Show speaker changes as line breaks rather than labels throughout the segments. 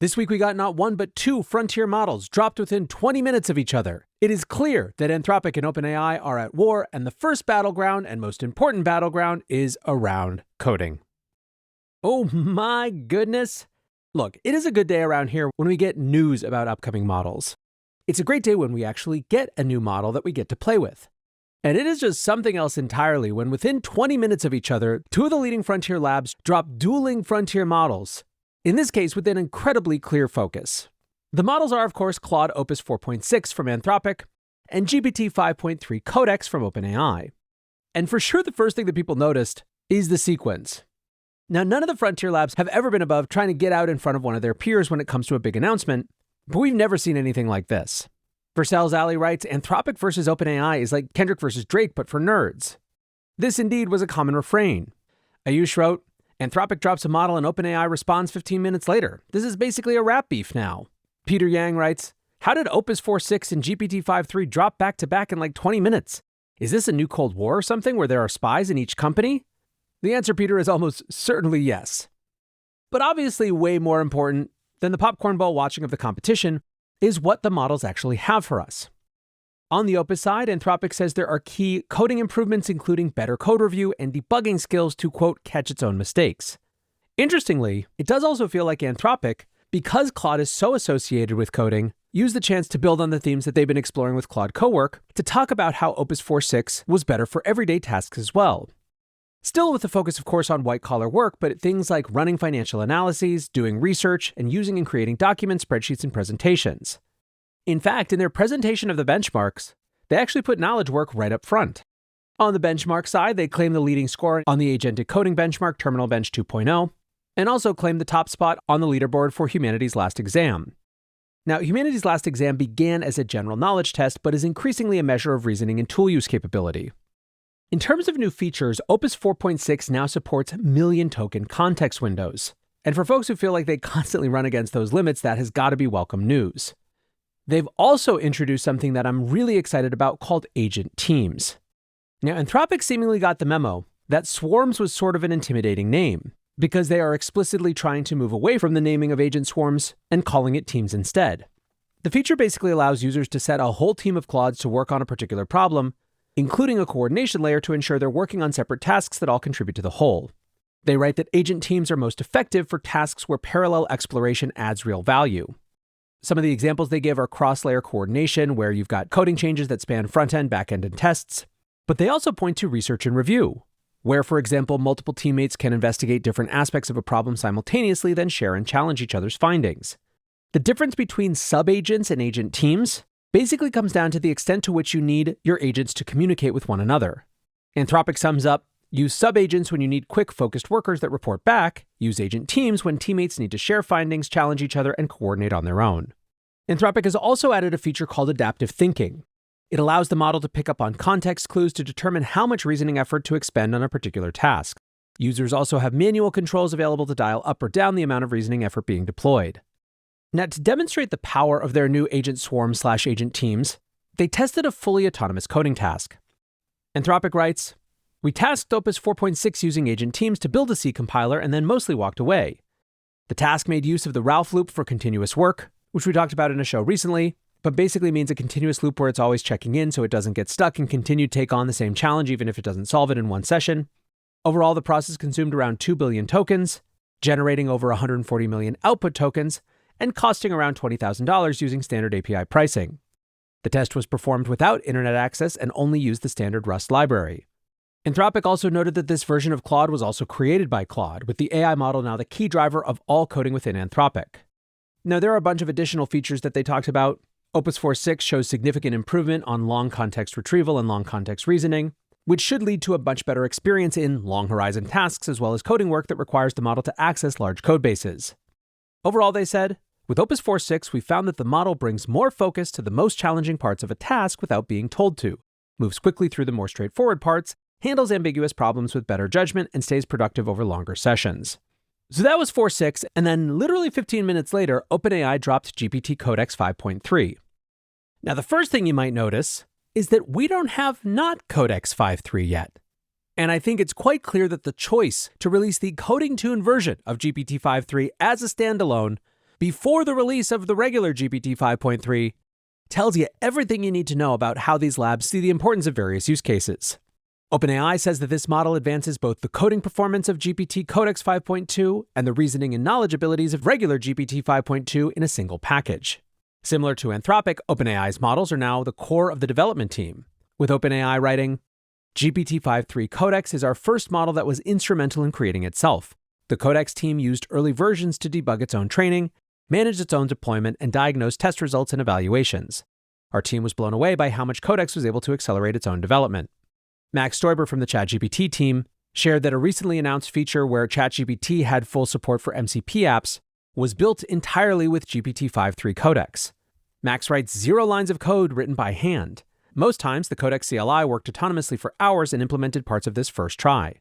This week we got not one but two frontier models dropped within 20 minutes of each other. It is clear that Anthropic and OpenAI are at war, and the first battleground and most important battleground is around coding. Oh my goodness. Look, it is a good day around here when we get news about upcoming models. It's a great day when we actually get a new model that we get to play with. And it is just something else entirely when within 20 minutes of each other, two of the leading frontier labs drop dueling frontier models. In this case, with an incredibly clear focus. The models are, of course, Claude Opus 4.6 from Anthropic and GPT-5.3-Codex from OpenAI. And for sure, the first thing that people noticed is the sequence. Now, none of the frontier labs have ever been above trying to get out in front of one of their peers when it comes to a big announcement, but we've never seen anything like this. Vercel's Alley writes, Anthropic versus OpenAI is like Kendrick versus Drake, but for nerds. This indeed was a common refrain. Ayush wrote, Anthropic drops a model and OpenAI responds 15 minutes later. This is basically a rap beef now. Peter Yang writes, how did Opus 4.6 and GPT-5.3 drop back to back in like 20 minutes? Is this a new Cold War or something where there are spies in each company? The answer, Peter, is almost certainly yes. But obviously way more important than the popcorn bowl watching of the competition is what the models actually have for us. On the Opus side, Anthropic says there are key coding improvements, including better code review and debugging skills to, quote, catch its own mistakes. Interestingly, it does also feel like Anthropic, because Claude is so associated with coding, used the chance to build on the themes that they've been exploring with Claude Cowork to talk about how Opus 4.6 was better for everyday tasks as well. Still with the focus, of course, on white-collar work, but things like running financial analyses, doing research, and using and creating documents, spreadsheets, and presentations. In fact, in their presentation of the benchmarks, they actually put knowledge work right up front. On the benchmark side, they claim the leading score on the agentic coding benchmark Terminal Bench 2.0, and also claim the top spot on the leaderboard for Humanity's Last Exam. Now, Humanity's Last Exam began as a general knowledge test, but is increasingly a measure of reasoning and tool use capability. In terms of new features, Opus 4.6 now supports million token context windows. And for folks who feel like they constantly run against those limits, that has got to be welcome news. They've also introduced something that I'm really excited about called agent teams. Now, Anthropic seemingly got the memo that swarms was sort of an intimidating name because they are explicitly trying to move away from the naming of agent swarms and calling it teams instead. The feature basically allows users to set a whole team of Claudes to work on a particular problem, including a coordination layer to ensure they're working on separate tasks that all contribute to the whole. They write that agent teams are most effective for tasks where parallel exploration adds real value. Some of the examples they give are cross-layer coordination, where you've got coding changes that span front-end, back-end, and tests. But they also point to research and review, where, for example, multiple teammates can investigate different aspects of a problem simultaneously, then share and challenge each other's findings. The difference between sub-agents and agent teams basically comes down to the extent to which you need your agents to communicate with one another. Anthropic sums up, use sub-agents when you need quick, focused workers that report back. Use agent teams when teammates need to share findings, challenge each other, and coordinate on their own. Anthropic has also added a feature called adaptive thinking. It allows the model to pick up on context clues to determine how much reasoning effort to expend on a particular task. Users also have manual controls available to dial up or down the amount of reasoning effort being deployed. Now, to demonstrate the power of their new agent swarm/agent teams, they tested a fully autonomous coding task. Anthropic writes, we tasked Opus 4.6 using agent teams to build a C compiler and then mostly walked away. The task made use of the Ralph loop for continuous work, which we talked about in a show recently, but basically means a continuous loop where it's always checking in so it doesn't get stuck and continue to take on the same challenge even if it doesn't solve it in one session. Overall, the process consumed around 2 billion tokens, generating over 140 million output tokens, and costing around $20,000 using standard API pricing. The test was performed without internet access and only used the standard Rust library. Anthropic also noted that this version of Claude was also created by Claude, with the AI model now the key driver of all coding within Anthropic. Now, there are a bunch of additional features that they talked about. Opus 4.6 shows significant improvement on long context retrieval and long context reasoning, which should lead to a much better experience in long horizon tasks as well as coding work that requires the model to access large code bases. Overall, they said, with Opus 4.6, we found that the model brings more focus to the most challenging parts of a task without being told to, moves quickly through the more straightforward parts, handles ambiguous problems with better judgment, and stays productive over longer sessions. So that was 4.6, and then literally 15 minutes later, OpenAI dropped GPT-Codex 5.3. Now, the first thing you might notice is that we don't have not Codex 5.3 yet. And I think it's quite clear that the choice to release the coding tune version of GPT 5.3 as a standalone before the release of the regular GPT 5.3, tells you everything you need to know about how these labs see the importance of various use cases. OpenAI says that this model advances both the coding performance of GPT-Codex 5.2 and the reasoning and knowledge abilities of regular GPT 5.2 in a single package. Similar to Anthropic, OpenAI's models are now the core of the development team, with OpenAI writing, GPT-5.3-Codex is our first model that was instrumental in creating itself. The Codex team used early versions to debug its own training, manage its own deployment, and diagnose test results and evaluations. Our team was blown away by how much Codex was able to accelerate its own development. Max Stoiber from the ChatGPT team shared that a recently announced feature where ChatGPT had full support for MCP apps was built entirely with GPT-5.3 Codex. Max writes 0 lines of code written by hand. Most times, the Codex CLI worked autonomously for hours and implemented parts of this first try.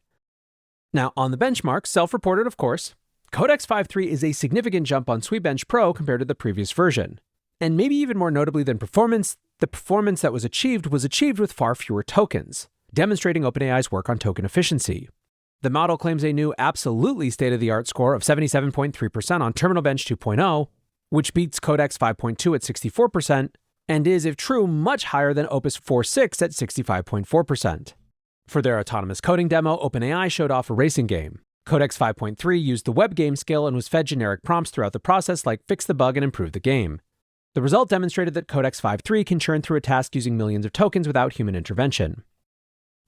Now, on the benchmarks, self-reported of course, Codex 5.3 is a significant jump on SweetBench Pro compared to the previous version. And maybe even more notably than performance, the performance that was achieved with far fewer tokens, demonstrating OpenAI's work on token efficiency. The model claims a new absolutely state-of-the-art score of 77.3% on Terminal Bench 2.0, which beats Codex 5.2 at 64%, and is, if true, much higher than Opus 4.6 at 65.4%. For their autonomous coding demo, OpenAI showed off a racing game. Codex 5.3 used the web game skill and was fed generic prompts throughout the process like fix the bug and improve the game. The result demonstrated that Codex 5.3 can churn through a task using millions of tokens without human intervention.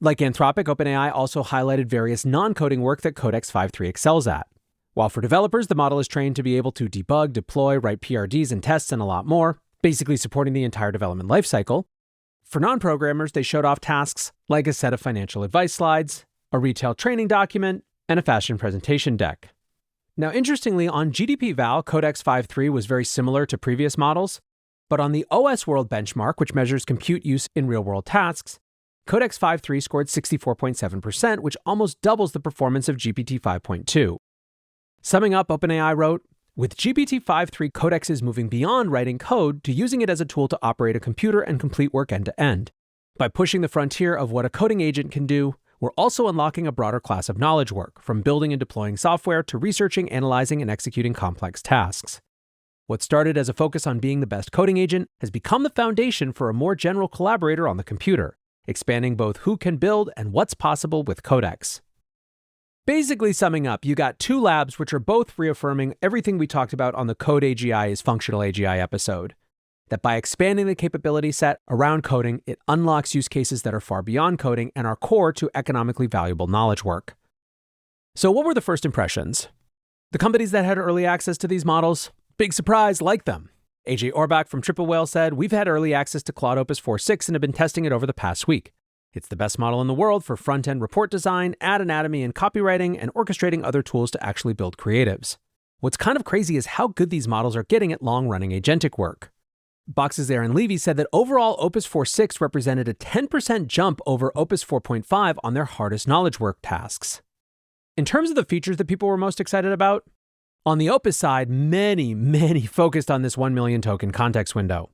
Like Anthropic, OpenAI also highlighted various non-coding work that Codex 5.3 excels at. While for developers, the model is trained to be able to debug, deploy, write PRDs and tests, and a lot more, basically supporting the entire development lifecycle. For non-programmers, they showed off tasks like a set of financial advice slides, a retail training document, and a fashion presentation deck. Now, interestingly, on GDP-Val, Codex 5.3 was very similar to previous models, but on the OS World benchmark, which measures compute use in real-world tasks, Codex 5.3 scored 64.7%, which almost doubles the performance of GPT 5.2. Summing up, OpenAI wrote, with GPT 5.3, Codex is moving beyond writing code to using it as a tool to operate a computer and complete work end-to-end. By pushing the frontier of what a coding agent can do, we're also unlocking a broader class of knowledge work, from building and deploying software to researching, analyzing, and executing complex tasks. What started as a focus on being the best coding agent has become the foundation for a more general collaborator on the computer, expanding both who can build and what's possible with Codex. Basically summing up, you got 2 labs which are both reaffirming everything we talked about on the Code AGI is Functional AGI episode. That by expanding the capability set around coding, it unlocks use cases that are far beyond coding and are core to economically valuable knowledge work. So what were the first impressions? The companies that had early access to these models, big surprise, like them. AJ Orbach from Triple Whale said, we've had early access to Claude Opus 4.6 and have been testing it over the past week. It's the best model in the world for front-end report design, ad anatomy, and copywriting, and orchestrating other tools to actually build creatives. What's kind of crazy is how good these models are getting at long-running agentic work. Box's Aaron Levy said that overall Opus 4.6 represented a 10% jump over Opus 4.5 on their hardest knowledge work tasks. In terms of the features that people were most excited about, on the Opus side, many focused on this 1 million token context window.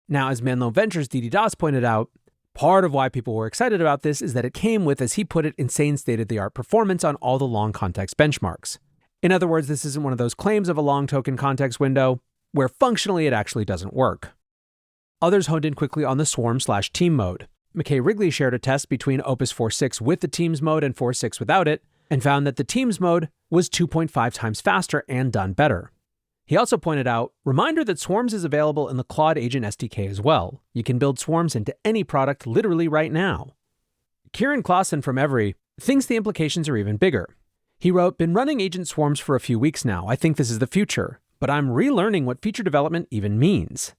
Now, as Menlo Ventures' Didi Das pointed out, part of why people were excited about this is that it came with, as he put it, insane state-of-the-art performance on all the long context benchmarks. In other words, this isn't one of those claims of a long token context window where functionally it actually doesn't work. Others honed in quickly on the swarm/team mode. McKay Wrigley shared a test between Opus 4.6 with the Teams mode and 4.6 without it, and found that the Teams mode was 2.5 times faster and done better. He also pointed out, reminder that Swarms is available in the Claude Agent SDK as well. You can build Swarms into any product literally right now. Kieran Clausen from Every thinks the implications are even bigger. He wrote, been running agent swarms for a few weeks now. I think this is the future, but I'm relearning what feature development even means.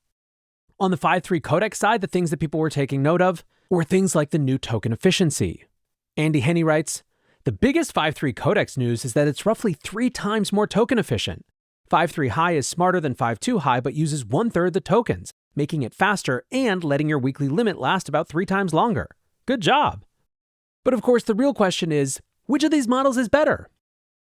On the 5.3 Codex side, the things that people were taking note of were things like the new token efficiency. Andy Henney writes, the biggest 5.3 Codex news is that it's roughly 3 times more token efficient. 5.3 High is smarter than 5.2 High, but uses 1/3 the tokens, making it faster and letting your weekly limit last about 3 times longer. Good job. But of course, the real question is, which of these models is better?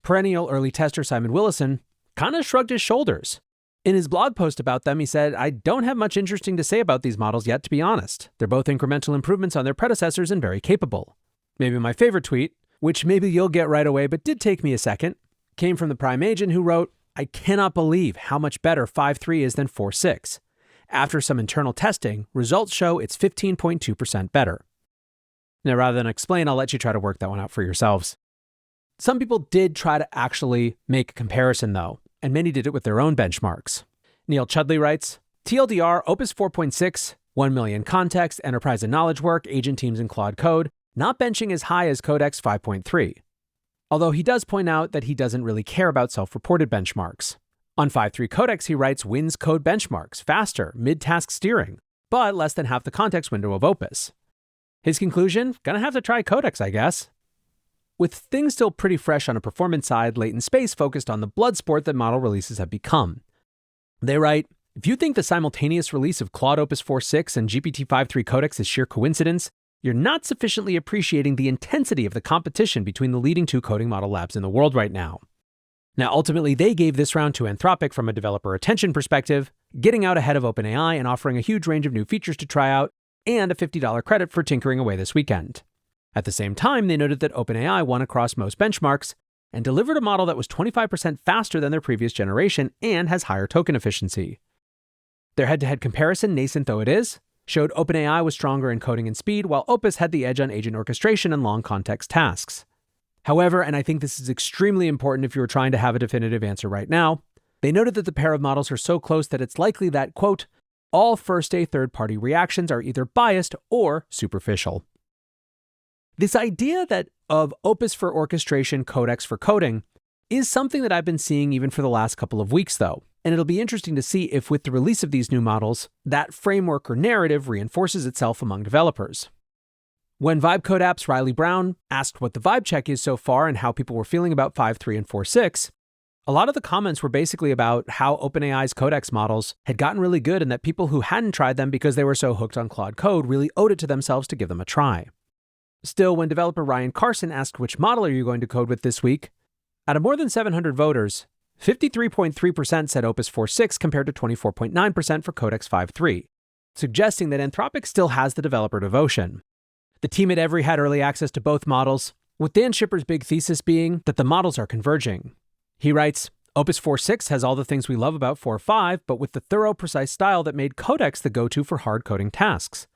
Perennial early tester Simon Willison kind of shrugged his shoulders. In his blog post about them, he said, I don't have much interesting to say about these models yet, to be honest. They're both incremental improvements on their predecessors and very capable. Maybe my favorite tweet, which maybe you'll get right away but did take me a second, came from the Prime Agent who wrote, I cannot believe how much better 5.3 is than 4.6. After some internal testing, results show it's 15.2% better. Now, rather than explain, I'll let you try to work that one out for yourselves. Some people did try to actually make a comparison, though, and many did it with their own benchmarks. Neil Chudley writes, TLDR, Opus 4.6, 1 million context, enterprise and knowledge work, agent teams in Claude Code, not benching as high as Codex 5.3. Although he does point out that he doesn't really care about self-reported benchmarks. On 5.3 Codex, he writes wins code benchmarks, faster, mid-task steering, but less than half the context window of Opus. His conclusion, gonna have to try Codex, I guess. With things still pretty fresh on a performance side, Latent Space focused on the blood sport that model releases have become. They write, if you think the simultaneous release of Claude Opus 4.6 and GPT-5.3-Codex is sheer coincidence, you're not sufficiently appreciating the intensity of the competition between the leading two coding model labs in the world right now. Now, ultimately, they gave this round to Anthropic from a developer retention perspective, getting out ahead of OpenAI and offering a huge range of new features to try out, and a $50 credit for tinkering away this weekend. At the same time, they noted that OpenAI won across most benchmarks and delivered a model that was 25% faster than their previous generation and has higher token efficiency. Their head-to-head comparison, nascent though it is, showed OpenAI was stronger in coding and speed, while Opus had the edge on agent orchestration and long context tasks. However, and I think this is extremely important if you were trying to have a definitive answer right now, they noted that the pair of models are so close that it's likely that, quote, all first-day third-party reactions are either biased or superficial. This idea of Opus for orchestration, Codex for coding, is something that I've been seeing even for the last couple of weeks, though. And it'll be interesting to see if with the release of these new models, that framework or narrative reinforces itself among developers. When Vibe Code App's Riley Brown asked what the vibe check is so far and how people were feeling about 5.3 and 4.6, a lot of the comments were basically about how OpenAI's Codex models had gotten really good and that people who hadn't tried them because they were so hooked on Claude Code really owed it to themselves to give them a try. Still, when developer Ryan Carson asked which model are you going to code with this week, out of more than 700 voters, 53.3% said Opus 4.6 compared to 24.9% for Codex 5.3, suggesting that Anthropic still has the developer devotion. The team at Every had early access to both models, with Dan Schipper's big thesis being that the models are converging. He writes, Opus 4.6 has all the things we love about 4.5, but with the thorough, precise style that made Codex the go-to for hard coding tasks.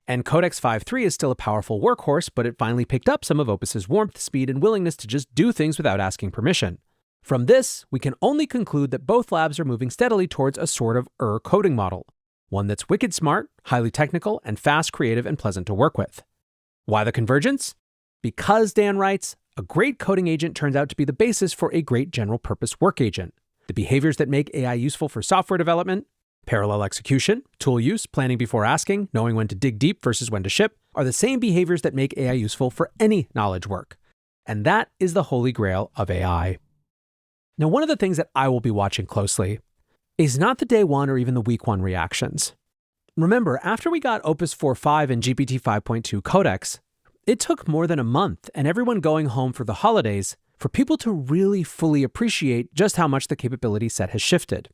And Codex 5.3 is still a powerful workhorse, but it finally picked up some of Opus's warmth, speed, and willingness to just do things without asking permission. From this, we can only conclude that both labs are moving steadily towards a sort of coding model, one that's wicked smart, highly technical, and fast, creative, and pleasant to work with. Why the convergence? Because, Dan writes, a great coding agent turns out to be the basis for a great general-purpose work agent. The behaviors that make AI useful for software development, parallel execution, tool use, planning before asking, knowing when to dig deep versus when to ship, are the same behaviors that make AI useful for any knowledge work. And that is the holy grail of AI. Now, one of the things that I will be watching closely is not the day one or even the week one reactions. Remember, after we got Opus 4.5 and GPT-5.2-Codex, it took more than a month and everyone going home for the holidays for people to really fully appreciate just how much the capability set has shifted.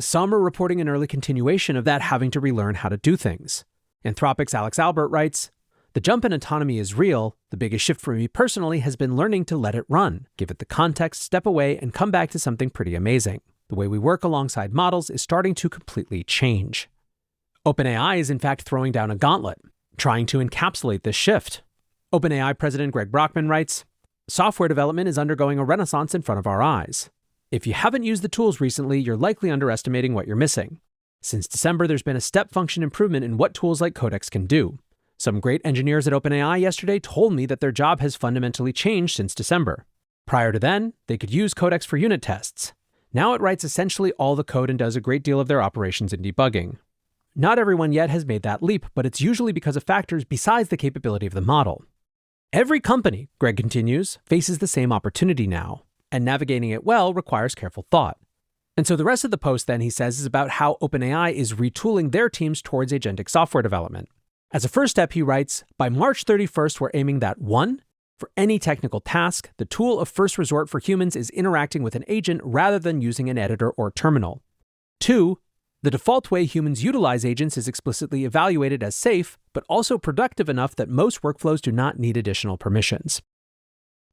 Some are reporting an early continuation of that having to relearn how to do things. Anthropic's Alex Albert writes, the jump in autonomy is real. The biggest shift for me personally has been learning to let it run, give it the context, step away, and come back to something pretty amazing. The way we work alongside models is starting to completely change. OpenAI is in fact throwing down a gauntlet, trying to encapsulate this shift. OpenAI President Greg Brockman writes, software development is undergoing a renaissance in front of our eyes. If you haven't used the tools recently, you're likely underestimating what you're missing. Since December, there's been a step function improvement in what tools like Codex can do. Some great engineers at OpenAI yesterday told me that their job has fundamentally changed since December. Prior to then, they could use Codex for unit tests. Now it writes essentially all the code and does a great deal of their operations and debugging. Not everyone yet has made that leap, but it's usually because of factors besides the capability of the model. Every company, Greg continues, faces the same opportunity now, and navigating it well requires careful thought. And so the rest of the post then, he says, is about how OpenAI is retooling their teams towards agentic software development. As a first step, he writes, by March 31st, we're aiming that 1, for any technical task, the tool of first resort for humans is interacting with an agent rather than using an editor or terminal. 2, the default way humans utilize agents is explicitly evaluated as safe, but also productive enough that most workflows do not need additional permissions.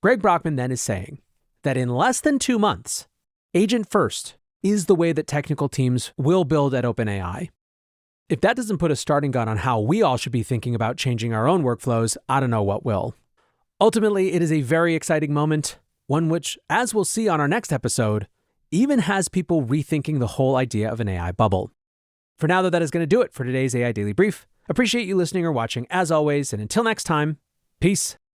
Greg Brockman then is saying that in less than 2 months, agent first is the way that technical teams will build at OpenAI. If that doesn't put a starting gun on how we all should be thinking about changing our own workflows, I don't know what will. Ultimately, it is a very exciting moment, one which, as we'll see on our next episode, even has people rethinking the whole idea of an AI bubble. For now, though, that is going to do it for today's AI Daily Brief. Appreciate you listening or watching as always, and until next time, peace.